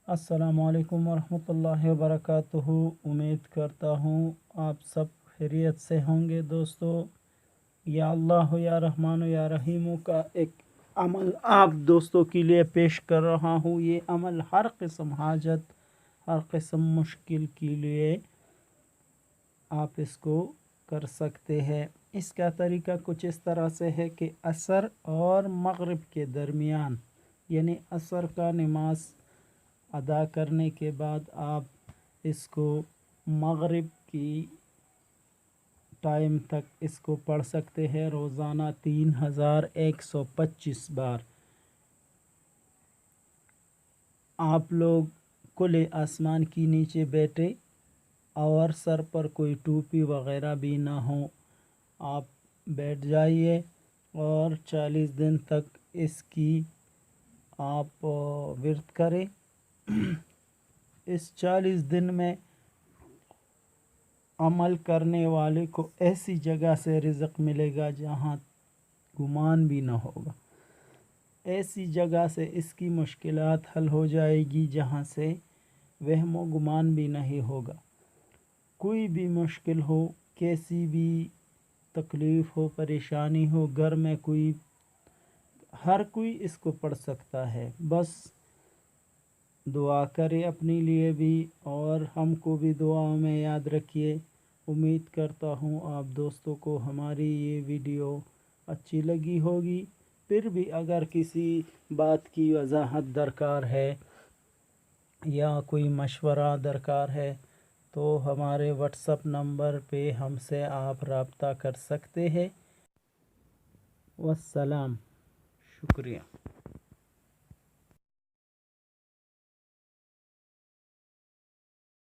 अस्सलामुअलैकुम वरहमतुल्लाहि वबरकातुहू। उम्मीद करता हूँ आप सब खैरियत से होंगे। दोस्तों, या अल्लाह या रहमान या रहीम का एक अमल आप दोस्तों के लिए पेश कर रहा हूँ। ये अमल हर किस्म हाजत, हर किस्म मुश्किल के लिए आप इसको कर सकते हैं। इसका तरीका कुछ इस तरह से है कि असर और मगरिब के दरमियान, यानी असर का नमाज अदा करने के बाद आप इसको मगरिब की टाइम तक इसको पढ़ सकते हैं। रोज़ाना 3125 बार आप लोग खुले आसमान के नीचे बैठे और सर पर कोई टोपी वगैरह भी ना हो, आप बैठ जाइए और 40 दिन तक इसकी आप व्रत करें। इस 40 दिन में अमल करने वाले को ऐसी जगह से रिज़्क़ मिलेगा जहाँ गुमान भी ना होगा। ऐसी जगह से इसकी मुश्किलात हल हो जाएगी जहाँ से वहमो गुमान भी नहीं होगा। कोई भी मुश्किल हो, कैसी भी तकलीफ़ हो, परेशानी हो, घर में कोई, हर कोई इसको पढ़ सकता है। बस दुआ करें अपने लिए भी और हमको भी दुआओं में याद रखिए। उम्मीद करता हूँ आप दोस्तों को हमारी ये वीडियो अच्छी लगी होगी। फिर भी अगर किसी बात की वजाहत दरकार है या कोई मशवरा दरकार है तो हमारे व्हाट्सएप नंबर पे हमसे आप रब्ता कर सकते हैं। वस्सलाम, शुक्रिया।